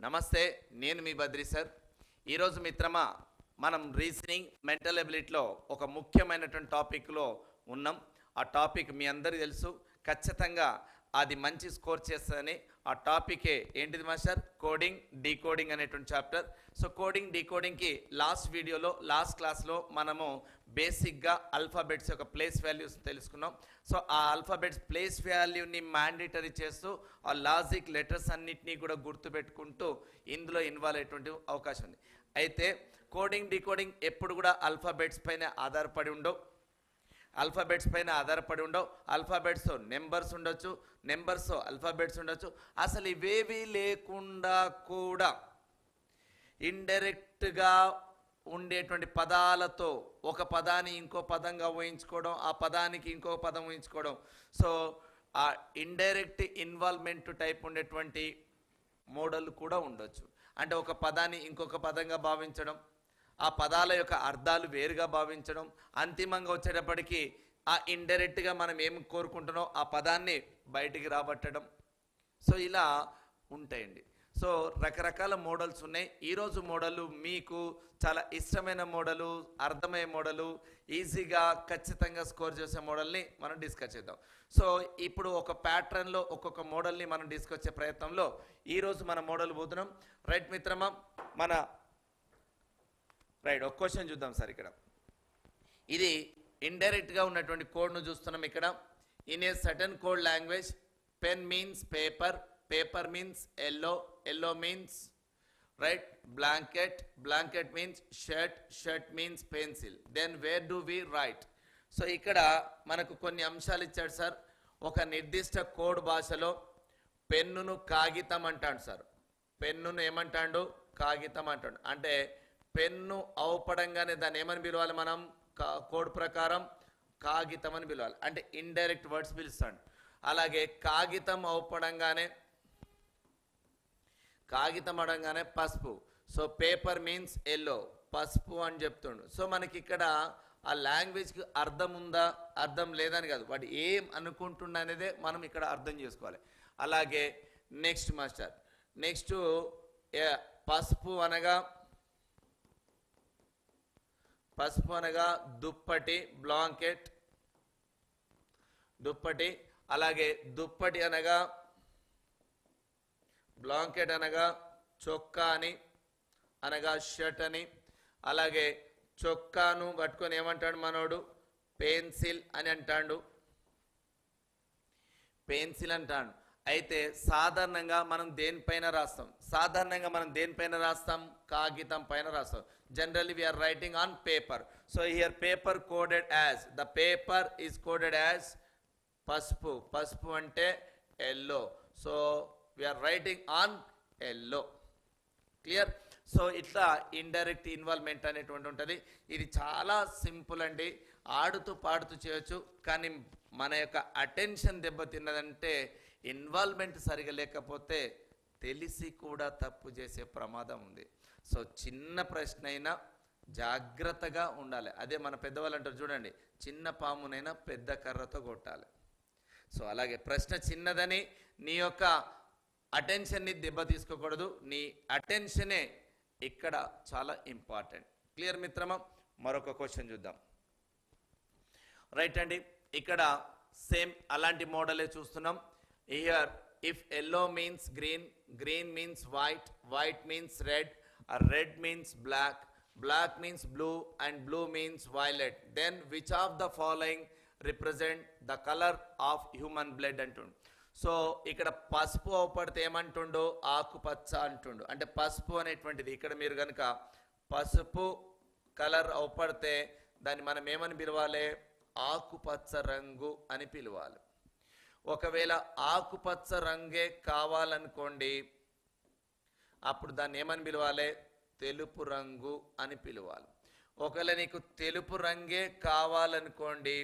నమస్తే, నేను మీ బద్రి సార్. ఈరోజు మిత్రమా మనం రీజనింగ్ మెంటల్ ఎబిలిటీలో ఒక ముఖ్యమైనటువంటి టాపిక్లో ఉన్నాం. ఆ టాపిక్ మీ అందరికీ తెలుసు. ఖచ్చితంగా అది మంచి స్కోర్ చేస్తుందని ఆ టాపికే ఏంటిది మాస్టర్? కోడింగ్ డీకోడింగ్ అనేటువంటి చాప్టర్. సో కోడింగ్ డీకోడింగ్కి లాస్ట్ క్లాస్లో మనము బేసిక్గా ఆల్ఫాబెట్స్ యొక్క ప్లేస్ వాల్యూస్ తెలుసుకున్నాం. సో ఆ ఆల్ఫాబెట్స్ ప్లేస్ వాల్యూని మ్యాండేటరీ చేస్తూ ఆ లాజిక్ లెటర్స్ అన్నిటినీ కూడా గుర్తుపెట్టుకుంటూ ఇందులో ఇన్వాల్వ్ అయ్యేటువంటి అవకాశం ఉంది. అయితే కోడింగ్ డీకోడింగ్ ఎప్పుడు కూడా ఆల్ఫాబెట్స్ పైన ఆధారపడి ఉండవు. ఆల్ఫాబెట్స్ నెంబర్స్ ఉండొచ్చు, నెంబర్స్ ఆల్ఫాబెట్స్ ఉండొచ్చు. అసలు ఇవేవి లేకుండా కూడా ఇండైరెక్ట్గా ఉండేటువంటి పదాలతో ఒక పదాన్ని ఇంకో పదంగా ఊహించుకోవడం, ఆ పదానికి ఇంకో పదం ఊహించుకోవడం. సో ఆ ఇండైరెక్ట్ ఇన్వాల్వ్మెంట్ టైప్ ఉండేటువంటి మోడల్ కూడా ఉండొచ్చు. అంటే ఒక పదాన్ని ఇంకొక పదంగా భావించడం, ఆ పదాల యొక్క అర్థాలు వేరుగా భావించడం, అంతిమంగా వచ్చేటప్పటికి ఆ ఇండైరెక్ట్గా మనం ఏం కోరుకుంటున్నామో ఆ పదాన్ని బయటికి రాబట్టడం. సో ఇలా ఉంటాయండి. సో రకరకాల మోడల్స్ ఉన్నాయి. ఈరోజు మోడలు మీకు చాలా ఇష్టమైన మోడలు, అర్థమయ్యే మోడలు, ఈజీగా ఖచ్చితంగా స్కోర్ చేసే మోడల్ని మనం డిస్కస్ చేద్దాం. సో ఇప్పుడు ఒక ప్యాటర్న్లో ఒక్కొక్క మోడల్ని మనం డిస్కస్ చేసే ప్రయత్నంలో ఈరోజు మన మోడల్ పోతున్నాం. రైట్ మిత్రమా, ఒక క్వశ్చన్ చూద్దాం సార్. ఇక్కడ ఇది ఇండైరెక్ట్గా ఉన్నటువంటి కోడ్ను చూస్తున్నాం. ఇక్కడ in a certain code language pen means paper, paper means yellow, yellow means right blanket, blanket means shirt, shirt means pencil. Then where do we write? So ఇక్కడ మనకు కొన్ని అంశాలు ఇచ్చాడు సార్. ఒక నిర్దిష్ట కోడ్ భాషలో పెన్నును కాగితం అంటాడు సార్. పెన్నును ఏమంటాడు? కాగితం అంటాడు. అంటే పెన్ను అవపడంగానే దాన్ని ఏమని పిలవాలి? మనం కోడ్ ప్రకారం కాగితం అని పిలవాలి. అంటే ఇండైరెక్ట్ వర్డ్స్ పిలుస్తాడు. అలాగే కాగితం అవపడంగానే పసుపు. సో పేపర్ మీన్స్ ఎల్లో, పసుపు అని చెప్తుండు. సో మనకి ఇక్కడ ఆ లాంగ్వేజ్కి అర్థం ఉందా, అర్థం లేదని కాదు, వాడు ఏం అనుకుంటుండ అనేదే మనం ఇక్కడ అర్థం చేసుకోవాలి. అలాగే నెక్స్ట్ మాస్టర్, నెక్స్ట్ పసుపు అనగా దుప్పటి, బ్లాంకెట్, దుప్పటి. అలాగే దుప్పటి అనగా బ్లాంకెట్ అనగా చొక్కా అని అనగా షర్ట్ అని. అలాగే చొక్కాను పట్టుకొని ఏమంటాడు మనోడు? పెన్సిల్ అని అంటాడు, పెన్సిల్ అంటాడు. అయితే సాధారణంగా మనం దేనిపైన రాస్తాం? కాగితం పైన రాస్తాం. Generally we are writing on paper. So here paper coded as, the paper is coded as పసుపు. పసుపు అంటే yellow. So we are writing on yellow. Clear? So ఇట్లా ఇండైరెక్ట్ ఇన్వాల్వ్మెంట్ అనేటువంటి ఉంటుంది. ఇది చాలా సింపుల్ అండి, ఆడుతూ పాడుతూ చేయొచ్చు. కానీ మన యొక్క అటెన్షన్ దెబ్బతిన్నదంటే ఇన్వాల్వ్మెంట్ సరిగా లేకపోతే తెలిసి కూడా తప్పు చేసే ప్రమాదం ఉంది. సో చిన్న ప్రశ్న అయినా జాగ్రత్తగా ఉండాలి. అదే మన పెద్దవాళ్ళు అంటారు చూడండి, చిన్న పామునైనా పెద్ద కర్రతో కొట్టాలి. సో అలాగే ప్రశ్న చిన్నదని నీ యొక్క అటెన్షన్ని దెబ్బ తీసుకోకూడదు. నీ అటెన్షనే ఇక్కడ చాలా ఇంపార్టెంట్. క్లియర్ మిత్రమా? మరొక క్వశ్చన్ చూద్దాం. రైట్ అండి, ఇక్కడ సేమ్ అలాంటి మోడలే చూస్తున్నాం. Here if yellow means green, green means white, white means red, red means black, black means blue, and blue means violet. Then which of the following represent the color of human blood అంటుండు. So ఇక్కడ పసుపు అవపడితే ఏమంటుండో? ఆకుపచ్చ అంటుండు. అంటే పసుపు అనేటువంటిది ఇక్కడ మీరు కనుక పసుపు కలర్ అవపడితే దాన్ని మనం ఏమని పిలవాలి? ఆకుపచ్చ రంగు అని పిలవాలి. ఒకవేళ ఆకుపచ్చ రంగే కావాలనుకోండి, అప్పుడు దాన్ని ఏమని పిలవాలి? తెలుపు రంగు అని పిలవాలి. ఒకవేళ నీకు తెలుపు రంగే కావాలనుకోండి,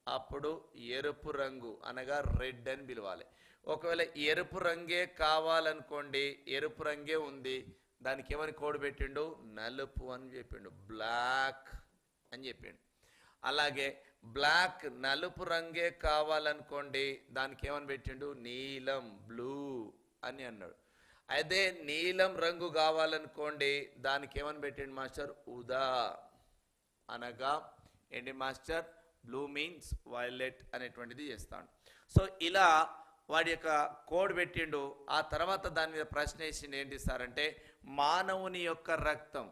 అప్పుడు ఎరుపు రంగు అనగా రెడ్ అని పిలవాలి. ఒకవేళ ఎరుపు రంగే కావాలనుకోండి, ఎరుపు రంగే ఉంది, దానికి ఏమని కోడ్ పెట్టిండు? నలుపు అని చెప్పిండు, బ్లాక్ అని చెప్పిండు. అలాగే బ్లాక్ నలుపు రంగే కావాలనుకోండి, దానికి ఏమని పెట్టిండు? నీలం, బ్లూ అని అన్నాడు. అదే నీలం రంగు కావాలనుకోండి, దానికి ఏమని పెట్టండి మాస్టర్? ఉదా. అనగా ఏంటి మాస్టర్? బ్లూ మీన్స్ వైలెట్ అనేటువంటిది చేస్తాడు. సో ఇలా వాడి యొక్క కోడ్ పెట్టిండు. ఆ తర్వాత దాని మీద ప్రశ్న వేసిండు, ఏంటి సార్ అంటే మానవుని యొక్క రక్తం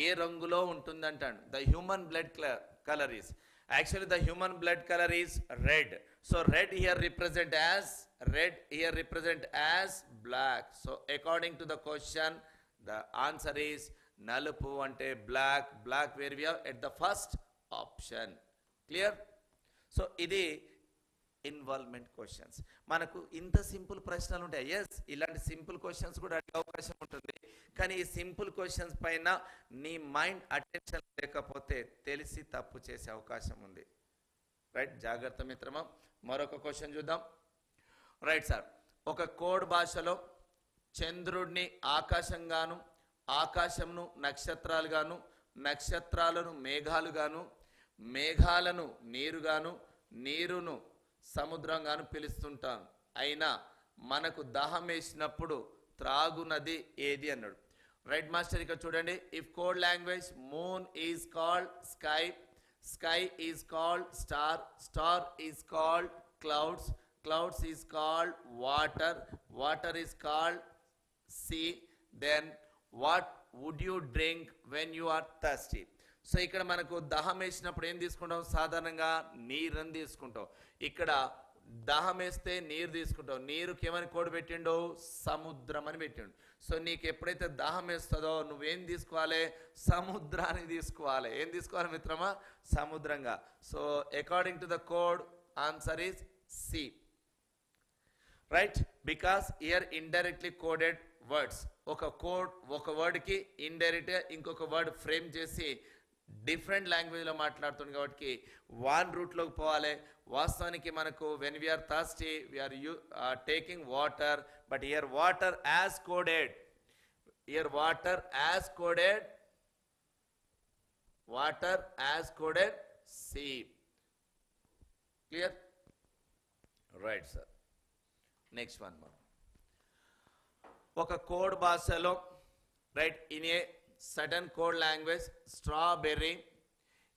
ఏ రంగులో ఉంటుంది అంటాడు. The human blood colour is actually the human blood color is red. So red here represent as black. So according to the question, the answer is nalupu ante black where we have at the first option. Clear? So idi involvement questions. మనకు ఇంత simple ప్రశ్నలు ఉంటాయి. Yes, ఇలాంటి simple questions కూడా అడిగే అవకాశం ఉంటుంది. కానీ ఈ సింపుల్ క్వశ్చన్స్ పైన నీ మైండ్ అటెన్షన్ లేకపోతే తెలిసి తప్పు చేసే అవకాశం ఉంది. రైట్, జాగ్రత్త మిత్రమా. మరొక క్వశ్చన్ చూద్దాం. రైట్ సార్, ఒక కోడ్ భాషలో చంద్రుడిని ఆకాశంగాను, ఆకాశంను నక్షత్రాలుగాను, నక్షత్రాలను మేఘాలుగాను, మేఘాలను నీరుగాను, నీరును సముద్రంగాను పిలుస్తుంటాం. అయినా మనకు దాహం వేసినప్పుడు త్రాగునది ఏది అన్నాడు. రైట్ మాస్టర్, ఇక్కడ చూడండి. If code language, moon is called sky, sky is called star, star is called clouds, clouds is called water, water is called sea. Then what would you drink when you are thirsty? So ఇక్కడ మనకు దాహం వేసినప్పుడు ఏం తీసుకుంటాం? సాధారణంగా నీరుని తీసుకుంటాం. ఇక్కడ దాహం వేస్తే నీరు తీసుకుంటాం. నీరుకి ఏమని కోడ్ పెట్టిండో? సముద్రం అని పెట్టిండు. సో నీకు ఎప్పుడైతే దాహం వేస్తుందో నువ్వేం తీసుకోవాలి? సముద్రాన్ని తీసుకోవాలి. ఏం తీసుకోవాలి మిత్రమా? సముద్రంగా. So according to the code answer is C. Right, because here indirectly coded words. ఒక వర్డ్కి ఇండైరెక్ట్గా ఇంకొక వర్డ్ ఫ్రేమ్ చేసి డిఫరెంట్ లాంగ్వేజ్లో మాట్లాడుతుంది కాబట్టి వన్ రూట్లోకి పోవాలి. వాస్తవానికి మనకు when we're thirsty we're taking water, but here water as coded, water as coded sea. Clear? Right sir. Next one more. ఒక కోడ్ భాషలో, right, in a certain code language strawberry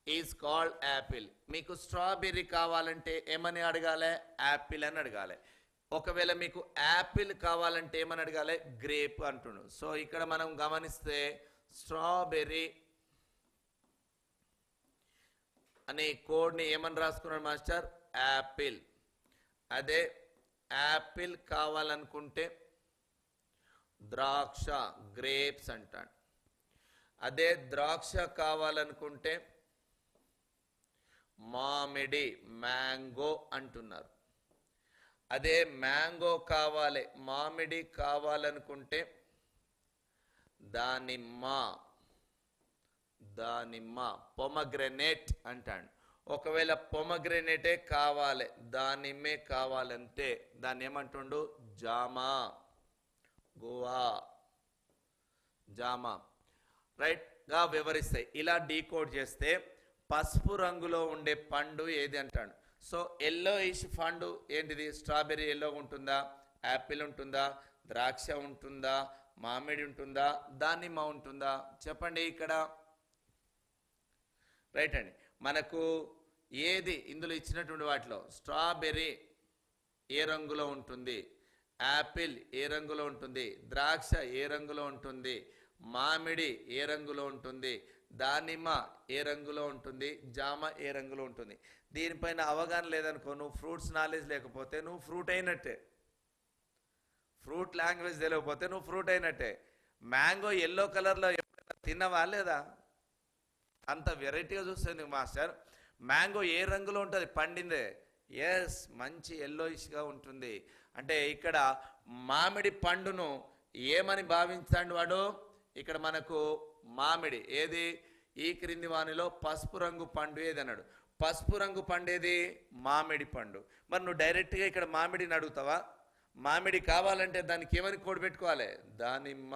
is called apple. మీకు strawberry కావాలంటే ఏమని అడగాలి? Apple అని అడగాలి. ఒకవేళ మీకు యాపిల్ కావాలంటే ఏమని అడగాలి? గ్రేప్ అంటున్నాడు. సో ఇక్కడ మనం గమనిస్తే స్ట్రాబెర్రీ అనే కోడ్ని ఏమని రాసుకున్నాడు మాస్టర్? యాపిల్. అదే యాపిల్ కావాలనుకుంటే ద్రాక్ష, గ్రేప్స్ అంటాడు. అదే ద్రాక్ష కావాలనుకుంటే మామిడి, మ్యాంగో అంటున్నారు. అదే మ్యాంగో కావాలి, మామిడి కావాలనుకుంటే దానిమ్మ, పొమగ్రెనేట్ అంటాడు. ఒకవేళ పొమగ్రెనేటే కావాలి, దానిమ్మే కావాలంటే దాన్ని ఏమంటుండు? జామా, గోవా, జామా. రైట్ గా వివరిస్తాయి. ఇలా డీకోడ్ చేస్తే పసుపు రంగులో ఉండే పండు ఏది అంటాడు. సో ఎల్లో ఇష్ పండు ఏంటిది? స్ట్రాబెర్రీ ఎల్లో ఉంటుందా? యాపిల్ ఉంటుందా? ద్రాక్ష ఉంటుందా? మామిడి ఉంటుందా? దానిమ్మ ఉంటుందా? చెప్పండి ఇక్కడ. రైట్ అండి, మనకు ఏది ఇందులో ఇచ్చినటువంటి వాటిలో స్ట్రాబెర్రీ ఏ రంగులో ఉంటుంది? యాపిల్ ఏ రంగులో ఉంటుంది? ద్రాక్ష ఏ రంగులో ఉంటుంది? మామిడి ఏ రంగులో ఉంటుంది? దానిమ్మ ఏ రంగులో ఉంటుంది? జామ ఏ రంగులో ఉంటుంది? దీనిపైన అవగాహన లేదనుకో, నువ్వు ఫ్రూట్స్ నాలెడ్జ్ లేకపోతే నువ్వు ఫ్రూట్ అయినట్టే. ఫ్రూట్ లాంగ్వేజ్ తెలియకపోతే నువ్వు ఫ్రూట్ అయినట్టే. మ్యాంగో ఎల్లో కలర్లో ఎప్పుడైనా తిన్నవా లేదా? అంత వెరైటీగా చూస్తుంది మాస్టర్. మ్యాంగో ఏ రంగులో ఉంటుంది? పండిందే. ఎస్, మంచి ఎల్లోయిష్గా ఉంటుంది. అంటే ఇక్కడ మామిడి పండును ఏమని భావించాడు వాడు? ఇక్కడ మనకు మామిడి ఏది? ఈ క్రింది వానిలో పసుపు రంగు పండు ఏది అన్నాడు. పసుపు రంగు పండు ఏది? మామిడి పండు. మరి నువ్వు డైరెక్ట్గా ఇక్కడ మామిడిని అడుగుతావా? మామిడి కావాలంటే దానికి ఏమని కోడ్ పెట్టుకోవాలి? దానిమ్మ.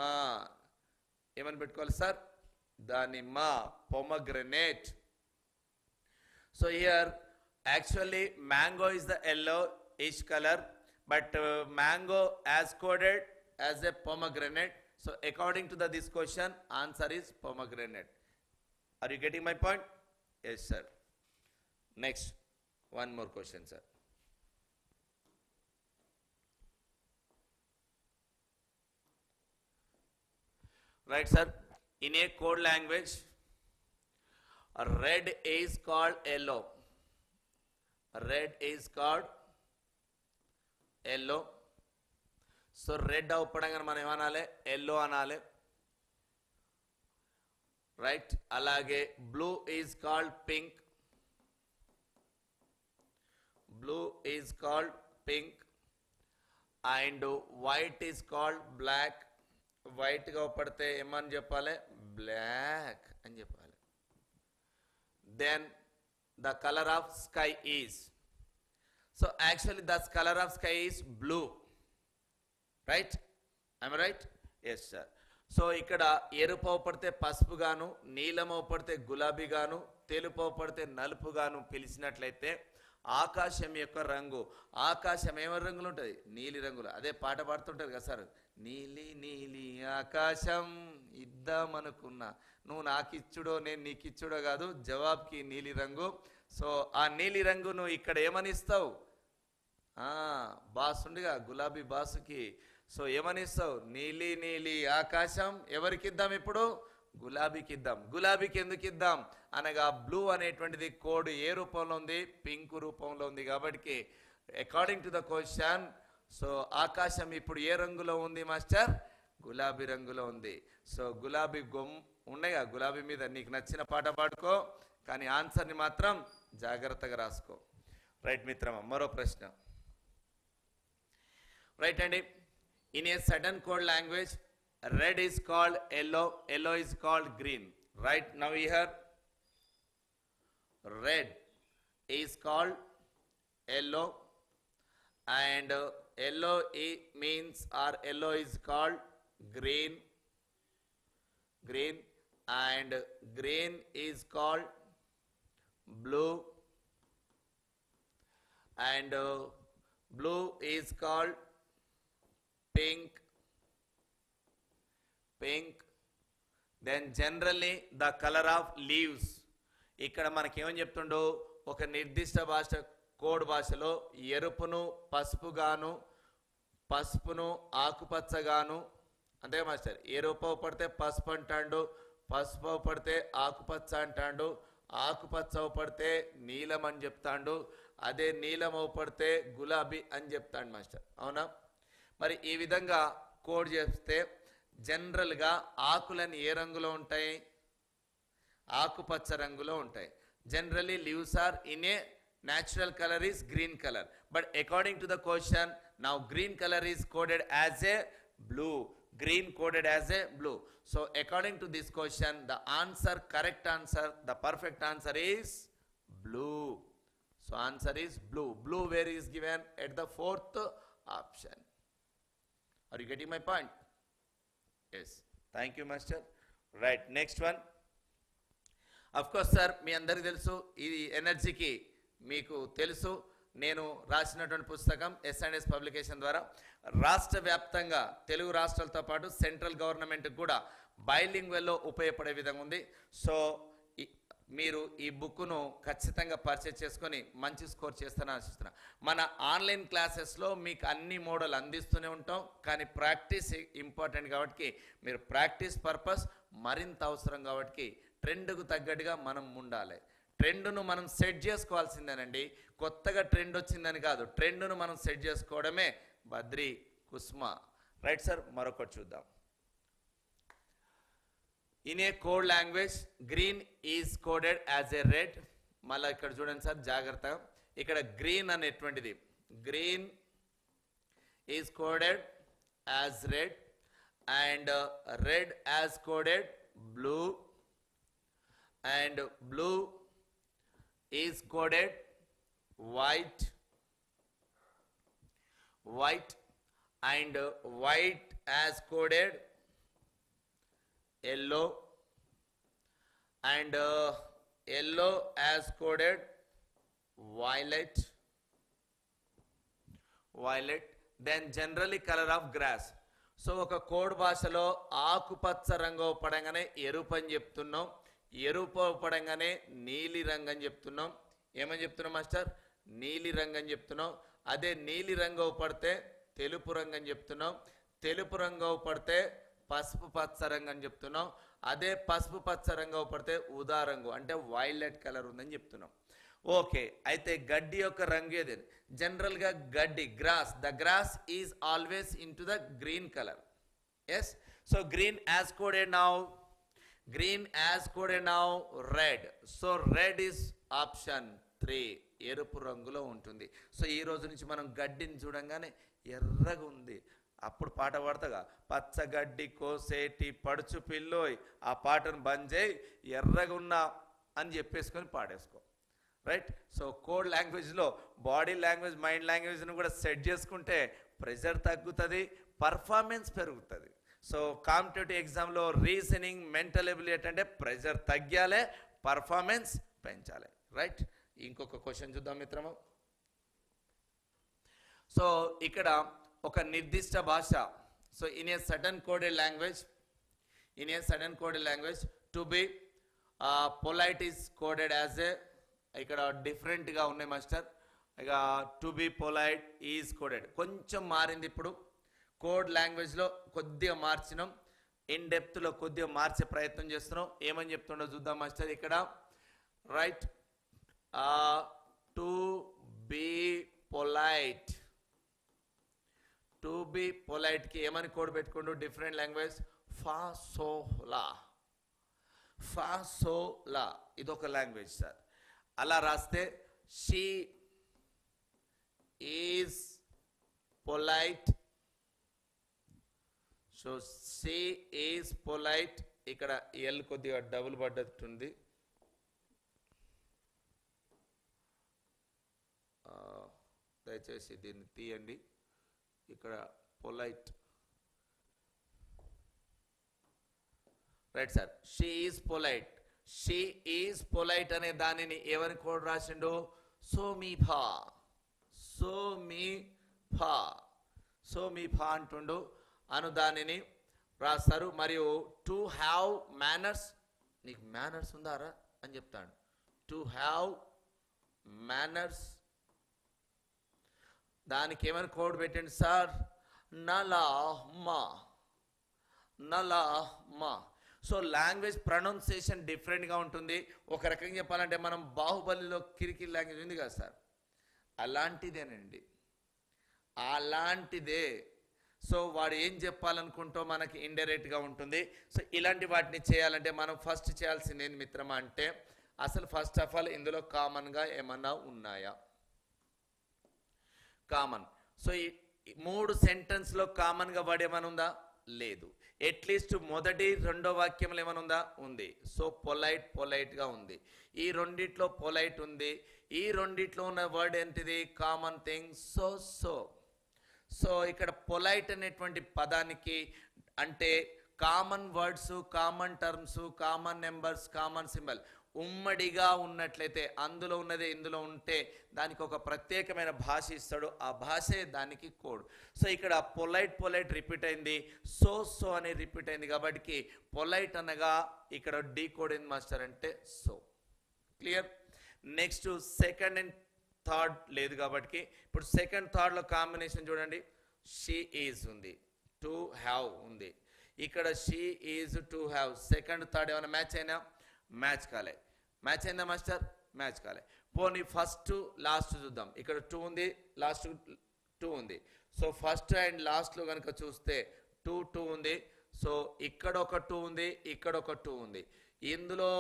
ఏమని పెట్టుకోవాలి సార్? దానిమ్మ, pomegranate. So here actually mango is the yellowish color, but mango as coded as a pomegranate. So according to this question, answer is pomegranate. Are you getting my point? Yes, sir. Next, one more question, sir. Right, sir. In a code language, red is called yellow. Red is called yellow. So red avuppadanga మనం ఏమనాలి? yellow అనాలి. Right? అలాగే blue is called pink. Blue is called pink. And white is called black. White గా పడితే ఏమని చెప్పాలి? Black అని చెప్పాలి. Then the color of sky is. So actually the color of sky is blue. Right? Am I right? Yes, sir. So ఇక్కడ ఎరుపు పడితే పసుపు గాను, నీలం పడితే గులాబీ గాను, తెలుపు పడితే నలుపు గాను పిలిచినట్లయితే ఆకాశం యొక్క రంగు, ఆకాశం ఏమేమి రంగులు ఉంటుంది? నీలి రంగులు. అదే పాట పాడుతుంటారు కదా సార్, నీలి నీలి ఆకాశం ఇద్దామనుకున్నా, నువ్వు నాకిచ్చుడో నేను నీకిచ్చుడో కాదు, జవాబ్కి నీలి రంగు. సో ఆ నీలి రంగును ఇక్కడ ఏమనిస్తావు? బాస్ ఉండిగా గులాబీ బాసుకి. సో ఏమనిస్తావు? నీలి నీలి ఆకాశం. ఎవరికి ఇద్దాం ఇప్పుడు? గులాబీకి ఇద్దాం. గులాబీకి ఎందుకు ఇద్దాం అనగా బ్లూ అనేటువంటిది కోడ్ ఏ రూపంలో ఉంది? పింక్ రూపంలో ఉంది. కాబట్టి according to the question, so ఆకాశం ఇప్పుడు ఏ రంగులో ఉంది మాస్టర్? గులాబీ రంగులో ఉంది. సో గులాబీ ఉన్నాయిగా, గులాబీ మీద నీకు నచ్చిన పాట పాడుకో, కానీ ఆన్సర్ని మాత్రం జాగ్రత్తగా రాసుకో. రైట్ మిత్రమా, మరో ప్రశ్న. రైట్ అండి. In a certain code language, red is called yellow, yellow is called green. Right now here, red is called yellow, and yellow means or yellow is called green, green, and green is called blue, and blue is called pink, pink. Then generally the color of leaves. ఇక్కడ మనకేమని చెప్తుండో, ఒక నిర్దిష్ట భాష code భాషలో ఎరుపును పసుపుగాను, పసుపును ఆకుపచ్చగాను, అంతే master. ఎరుపు పడితే పసుపు అంటాడు, పసుపు పడితే ఆకుపచ్చ అంటాడు, ఆకుపచ్చ పడితే నీలం అని చెప్తాడు, అదే నీలం పడితే గులాబీ అని చెప్తాడు మాస్టర్. అవునా? మరి ఈ విధంగా కోడ్ చేస్తే జనరల్గా ఆకులని ఏ రంగులో ఉంటాయి? ఆకుపచ్చ రంగులో ఉంటాయి. Generally leaves are in a natural color is green color, but according to the question, now green color is coded as a blue. Green coded as a blue. So according to this question, the answer, correct answer, the perfect answer is blue. So answer is blue. Blue where is given? At the fourth option. Are you getting my point? Yes. Thank you, master. Right, next one. Of course sir, మీ అందరికీ తెలుసు, ఇది ఎనర్జీకి మీకు తెలుసు, నేను రాసినటువంటి పుస్తకం ఎస్&ఎస్ publication ద్వారా రాష్ట్ర వ్యాప్తంగా తెలుగు రాష్ట్రాలతో పాటు సెంట్రల్ గవర్నమెంట్కి కూడా బైలింగ్వెల్లో ఉపయోగపడే విధంగా ఉంది. సో మీరు ఈ బుక్ను ఖచ్చితంగా పర్చేజ్ చేసుకొని మంచి స్కోర్ చేస్తారని ఆశిస్తున్నాను. మన ఆన్లైన్ క్లాసెస్లో మీకు అన్ని మోడల్ అందిస్తూనే ఉంటాం, కానీ ప్రాక్టీస్ ఇంపార్టెంట్ కాబట్టి మీరు ప్రాక్టీస్ పర్పస్ మరింత అవసరం కాబట్టి ట్రెండ్కు తగ్గట్టుగా మనం ఉండాలి. ట్రెండ్ను మనం సెట్ చేసుకోవాల్సిందేనండి. కొత్తగా ట్రెండ్ వచ్చిందని కాదు, ట్రెండ్ను మనం సెట్ చేసుకోవడమే బద్రి కుస్మా. రైట్ సార్, మరొకటి చూద్దాం. In a code language, green is coded as a red. మళ్ళీ ఇక్కడ చూడండి సార్ జాగ్రత్తగా, ఇక్కడ గ్రీన్ అనేటువంటిది, green is coded as red and red as coded blue and blue is coded white, white, and white as coded yellow, and yellow as coded violet, violet, then generally colour of grass. So ఒక code భాషలో ఆకుపచ్చ రంగు పడంగానే ఎరుపు అని చెప్తున్నాం, ఎరుపు పడంగానే నీలి రంగు అని చెప్తున్నాం. ఏమని చెప్తున్నాం మాస్టర్? నీలి రంగు అని చెప్తున్నాం. అదే నీలి రంగు పడితే తెలుపు రంగు అని చెప్తున్నాం, తెలుపు రంగు పడితే పసుపు పచ్చ రంగు అని చెప్తున్నాం. అదే పసుపు పచ్చ రంగు పడితే ఊదా రంగు అంటే వైలెట్ కలర్ ఉందని చెప్తున్నాం. ఓకే, అయితే గడ్డి యొక్క రంగు ఏది? జనరల్గా గడ్డి, grass, the grass is always into the green colour. Yes, so green as coded now, green as coded now red. So red is option 3, ఎరుపు రంగులో ఉంటుంది. సో ఈ రోజు నుంచి మనం గడ్డిని చూడంగానే ఎర్రగా ఉంది, అప్పుడు పాట పాడతాగా, పచ్చగడ్డి కోసేటి పడుచు పిల్లోయ్, ఆ పాటను బంద్ చేయి, ఎర్రగా ఉన్నా అని చెప్పేసుకొని పాడేసుకో. రైట్? సో కోడ్ లాంగ్వేజ్లో బాడీ లాంగ్వేజ్, మైండ్ లాంగ్వేజ్ను కూడా సెట్ చేసుకుంటే ప్రెషర్ తగ్గుతుంది, పర్ఫార్మెన్స్ పెరుగుతుంది. సో కాంపిటేటివ్ ఎగ్జామ్లో రీజనింగ్, మెంటల్ ఎబిలిటీ అంటే ప్రెషర్ తగ్గాలి, పర్ఫార్మెన్స్ పెంచాలి. రైట్? ఇంకొక క్వశ్చన్ చూద్దాం మిత్రమా. సో ఇక్కడ ఒక నిర్దిష్ట భాష, so in a sudden coded language, in a sudden coded language to be polite is coded as a, ఇక్కడ డిఫరెంట్గా ఉన్నాయి మాస్టర్. ఇక to be polite is coded కొంచెం మారింది, ఇప్పుడు కోడ్ లాంగ్వేజ్లో కొద్దిగా మార్చినాం, ఇన్ డెప్త్లో కొద్దిగా మార్చే ప్రయత్నం చేస్తున్నాం. ఏమని చెప్తుండో చూద్దాం మాస్టర్ ఇక్కడ. Right, to be polite, to be పొలైట్కి ఏమని కోడ్ పెట్టుకుంటూ డిఫరెంట్ లాంగ్వేజ్, ఫాసోలా, ఫాసోలా, ఇదొక లాంగ్వేజ్ సార్. అలా రాస్తే she is polite, so she is polite, ఇక్కడ ఎల్ కొద్దిగా డబుల్ పడ్డట్టుంది, దయచేసి దీన్ని తీయండి. ఇక్కడ polite, right sir, she is polite, she is polite అనే దానిని ఎవరి కోడ్ రాసిండు? సోమీఫా, సోమీఫా, సోమీఫా అంటుండు అను దానిని రాస్తారు. మరియు టు హ్యావ్ మేనర్స్, నీకు మేనర్స్ ఉందారా అని చెప్తాడు. టు హ్యావ్ మేనర్స్, దానికి ఏమైనా కోడ్ పెట్టండి సార్? నలామా, నలామా. సో లాంగ్వేజ్ ప్రొనౌన్సియేషన్ డిఫరెంట్గా ఉంటుంది. ఒక రకంగా చెప్పాలంటే మనం బాహుబలిలో కిరికిరి లాంగ్వేజ్ ఉంది కదా సార్, అలాంటిదేనండి, అలాంటిదే. సో వాడు ఏం చెప్పాలనుకుంటో మనకి ఇండైరెక్ట్గా ఉంటుంది. సో ఇలాంటి వాటిని చేయాలంటే మనం ఫస్ట్ చేయాల్సింది ఏంది మిత్రమా అంటే, అసలు ఫస్ట్ ఆఫ్ ఆల్ ఇందులో కామన్గా ఏమన్నా ఉన్నాయా? కామన్. సో ఈ 3 సెంటెన్స్లో కామన్గా వర్డ్ ఏమైనా ఉందా? లేదు. అట్లీస్ట్ మొదటి రెండో వాక్యంలో ఏమైనా ఉందా? ఉంది. సో పొలైట్, పొలైట్గా ఉంది. ఈ రెండిట్లో పొలైట్ ఉంది, ఈ రెండిట్లో ఉన్న వర్డ్ ఏంటిది? Common thing, so so. So ఇక్కడ పొలైట్ అనేటువంటి పదానికి అంటే common words, common terms, common numbers, common symbol ఉమ్మడిగా ఉన్నట్లయితే, అందులో ఉన్నదే ఇందులో ఉంటే దానికి ఒక ప్రత్యేకమైన భాష ఇస్తాడు, ఆ భాషే దానికి కోడ్. సో ఇక్కడ పొలైట్, పొలైట్ రిపీట్ అయింది, సో సో అని రిపీట్ అయింది కాబట్టి పొలైట్ అనగా ఇక్కడ డీ కోడ్ ఏంది మాస్టర్ అంటే so. Clear? Next second and third లేదు కాబట్టి ఇప్పుడు సెకండ్ థర్డ్లో కాంబినేషన్ చూడండి. షీ ఈజ్ ఉంది, టు హ్యావ్ ఉంది, ఇక్కడ she is, to have. Second third ఏమైనా మ్యాచ్ అయినా? మ్యాచ్ కాలే. మ్యాచ్ అయిందా మాస్టర్? మ్యాచ్ కాలే. పోనీ ఫస్ట్ లాస్ట్ చూద్దాం. ఇక్కడ 2 ఉంది, లాస్ట్ 2 ఉంది. సో ఫస్ట్ అండ్ లాస్ట్లో కనుక చూస్తే 2 2 ఉంది. సో ఇక్కడ ఒక 2 ఉంది, ఇక్కడ ఒక 2 ఉంది. ఇందులో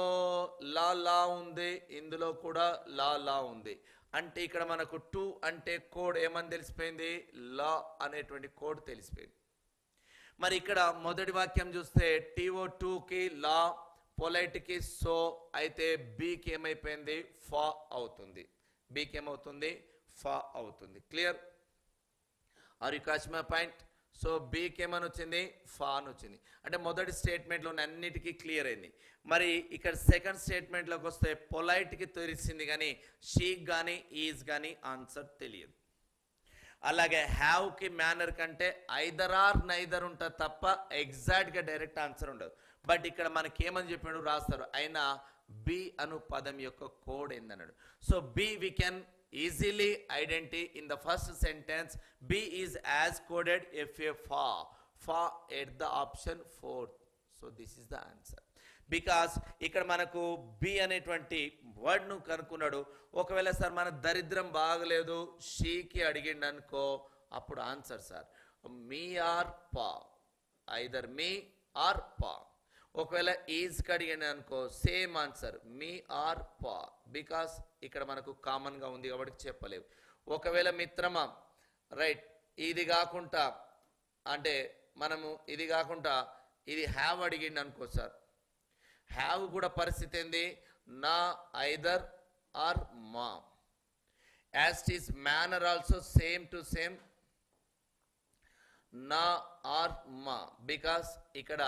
లా లా ఉంది, ఇందులో కూడా లా లా ఉంది. అంటే ఇక్కడ మనకు 2 అంటే కోడ్ ఏమని తెలిసిపోయింది? లా అనేటువంటి కోడ్ తెలిసిపోయింది. మరి ఇక్కడ మొదటి వాక్యం చూస్తే TO2కి లా, పొలైట్కి సో అయితే బీకి ఏమైపోయింది? ఫా అవుతుంది. బీకి ఏమవుతుంది? ఫా అవుతుంది. Clear? Are you catch my point? So బీకి ఏమని వచ్చింది? ఫా అని వచ్చింది. అంటే మొదటి స్టేట్మెంట్లో అన్నిటికీ క్లియర్ అయింది. మరి ఇక్కడ సెకండ్ స్టేట్మెంట్లోకి వస్తే పొలైట్కి తెలిసింది కానీ షీక్ కానీ ఈజ్ కానీ ఆన్సర్ తెలియదు. అలాగే హ్యావ్ కి మేనర్ కంటే ఐదర్ ఆర్ నైదర్ ఉంటుంది తప్ప ఎగ్జాక్ట్ గా డైరెక్ట్ ఆన్సర్ ఉండదు. బట్ ఇక్కడ మనకి ఏమని చెప్పాడు రాస్తారు, అయినా బి అను పదం యొక్క కోడ్ ఏందన్నాడు. So B we can easily identify in the first sentence. B is as coded fa at the option 4. So this is the answer. Because ఇక్కడ మనకు బి అనేటువంటి వర్డ్ను కనుక్కున్నాడు. ఒకవేళ సార్ మన దరిద్రం బాగలేదు షీకి అడిగిండు అనుకో, అప్పుడు ఆన్సర్ సార్ మీ ఆర్ పా, ఐదర్ మీ ఆర్ పా. ఒకవేళ ఈజ్కి అడిగిండు అనుకో, సేమ్ ఆన్సర్ మీ ఆర్ పా, బికాస్ ఇక్కడ మనకు కామన్గా ఉంది కాబట్టి చెప్పలేవు. ఒకవేళ మిత్రమా రైట్ ఇది కాకుండా అంటే మనము ఇది కాకుండా ఇది హ్యావ్ అడిగిండు అనుకో సార్, హ్యావ్ కూడా పరిస్థితి ఏంది, నా ఐదర్ ఆర్ మా. As it is manner also same to same నా ఆర్ మా, బికాస్ ఇక్కడ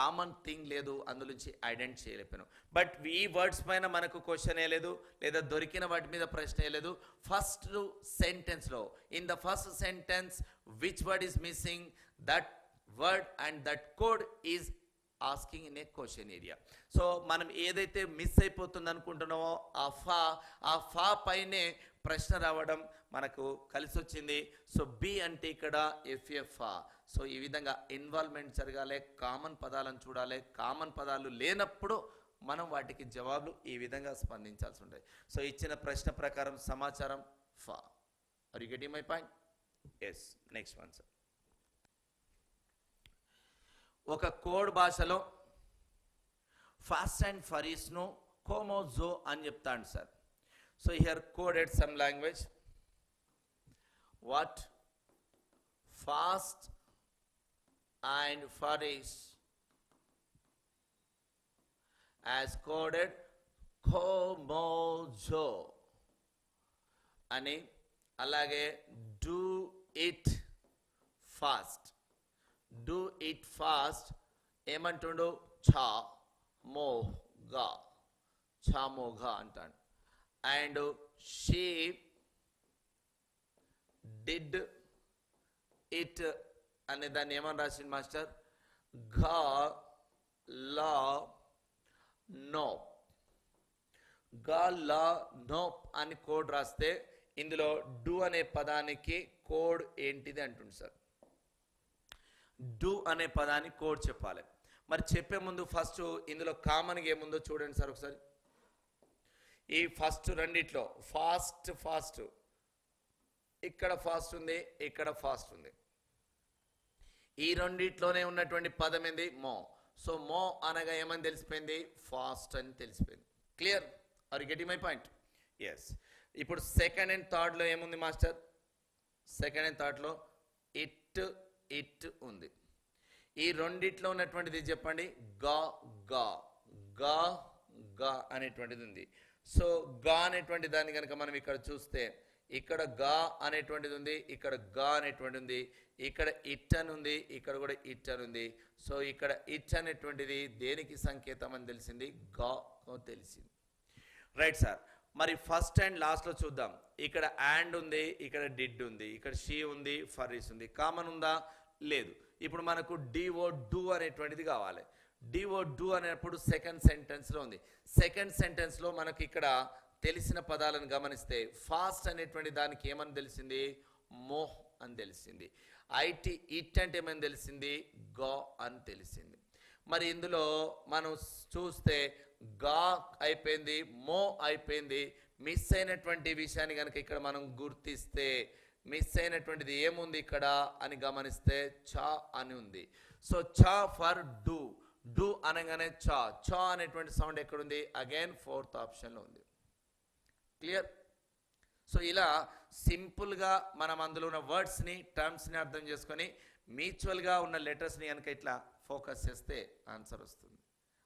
కామన్ థింగ్ లేదు, అందులోంచి ఐడెంటిఫై చేయలేకపోయాను. బట్ ఈ వర్డ్స్ పైన మనకు క్వశ్చన్ లేదు, లేదా దొరికిన వాటి మీద ప్రశ్న లేదు. ఫస్ట్ సెంటెన్స్లో in the first sentence which word is missing, that word and that code is asking in a question area. So మనం ఏదైతే మిస్ అయిపోతుంది అనుకుంటున్నామో ఆ ఫా పైనే ప్రశ్న రావడం మనకు కలిసి వచ్చింది. సో బి అంటే ఇక్కడ ఎఫ్ఎఫా. సో ఈ విధంగా ఇన్వాల్వ్మెంట్ జరగాలి, కామన్ పదాలను చూడాలి. కామన్ పదాలు లేనప్పుడు మనం వాటికి జవాబులు ఈ విధంగా స్పందించాల్సి ఉంటాయి. సో ఇచ్చిన ప్రశ్న ప్రకారం సమాచారం ఫా. Are you getting my point? Yes. Next one sir. ఒక కోడ్ భాషలో ఫాస్ట్ అండ్ ఫరీస్ను కోమోజో అని చెప్తాడు సార్. So here coded some language. What fast and Faris as coded Komojo అని, అలాగే do it fast. do it fast ఏమంటుండు, ఛా మోగా, ఛా మోగా అంటాడు. అండ్ she did it అనే దాన్ని ఏమని రాసింది మాస్టర్, ఘా లా నోప్. గా లా నోప్ అని కోడ్ రాస్తే ఇందులో డు అనే పదానికి కోడ్ ఏంటిది అంటుంది సార్. డు అనే పదానికి కోడ్ చెప్పాలి. మరి చెప్పే ముందు ఫస్ట్ ఇందులో కామన్గా ఏముందో చూడండి సార్ ఒకసారి. ఈ ఫస్ట్ రెండిట్లో ఫాస్ట్ ఇక్కడ ఫాస్ట్ ఉంది, ఇక్కడ ఫాస్ట్ ఉంది. ఈ రెండిట్లోనే ఉన్నటువంటి పదం ఏంది, మో. సో మో అనగా ఏమని తెలిసిపోయింది, ఫాస్ట్ అని తెలిసిపోయింది. Clear? Are you getting my point? Yes. ఇప్పుడు సెకండ్ అండ్ థర్డ్లో ఏముంది మాస్టర్? సెకండ్ అండ్ థర్డ్లో ఇట్ ఉంది. ఈ రెండిట్లో ఉన్నటువంటిది చెప్పండి, గా గా గా గా అనేటువంటిది ఉంది. సో గా అనేటువంటి దాన్ని కనుక మనం ఇక్కడ చూస్తే ఇక్కడ గా అనేటువంటిది ఉంది, ఇక్కడ గా అనేటువంటిది ఉంది, ఇక్కడ ఇట్ అని ఉంది, ఇక్కడ కూడా ఇట్ అని ఉంది. సో ఇక్కడ ఇట్ అనేటువంటిది దేనికి సంకేతం అని తెలిసింది, గా తెలిసింది. Right sir. మరి ఫస్ట్ అండ్ లాస్ట్లో చూద్దాం. ఇక్కడ అండ్ ఉంది, ఇక్కడ డిడ్ ఉంది, ఇక్కడ షీ ఉంది, ఫరీస్ ఉంది. కామన్ ఉందా? లేదు. ఇప్పుడు మనకు డిఓ డూ అనేటువంటిది కావాలి. డిఓ డూ అనేప్పుడు సెకండ్ సెంటెన్స్లో ఉంది. సెకండ్ సెంటెన్స్లో మనకి ఇక్కడ తెలిసిన పదాలను గమనిస్తే ఫాస్ట్ అనేటువంటి దానికి ఏమని తెలిసింది, మోహ్ అని తెలిసింది. ఇట్ అంటే ఏమని తెలిసింది, గా అని తెలిసింది. మరి ఇందులో మనం చూస్తే గా అయిపోయింది, మో అయిపోయింది. మిస్ అయినటువంటి విషయాన్ని కనుక ఇక్కడ మనం గుర్తిస్తే మిస్ అయినటువంటిది ఏముంది ఇక్కడ అని గమనిస్తే చా అని ఉంది. సో చా ఫర్ డూ, డూ అనగానే చా, చా అనేటువంటి సౌండ్ ఎక్కడుంది, అగైన్ ఫోర్త్ ఆప్షన్లో ఉంది. క్లియర్? సో ఇలా సింపుల్గా మనం అందులో ఉన్న వర్డ్స్ని టర్మ్స్ని అర్థం చేసుకొని మ్యూచువల్గా ఉన్న లెటర్స్ని కనుక ఇట్లా ఫోకస్ చేస్తే ఆన్సర్ వస్తుంది.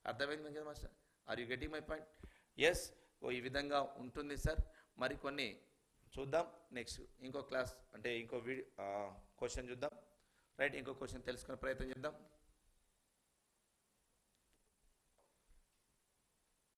అర్థమైంది కదా master? Are you getting my point? Yes. ఈ విధంగా ఉంటుంది సార్. మరికొన్ని చూద్దాం నెక్స్ట్. ఇంకో క్లాస్ అంటే ఇంకో క్వశ్చన్ చూద్దాం. రైట్, ఇంకో క్వశ్చన్ తెలుసుకునే ప్రయత్నం చేద్దాం.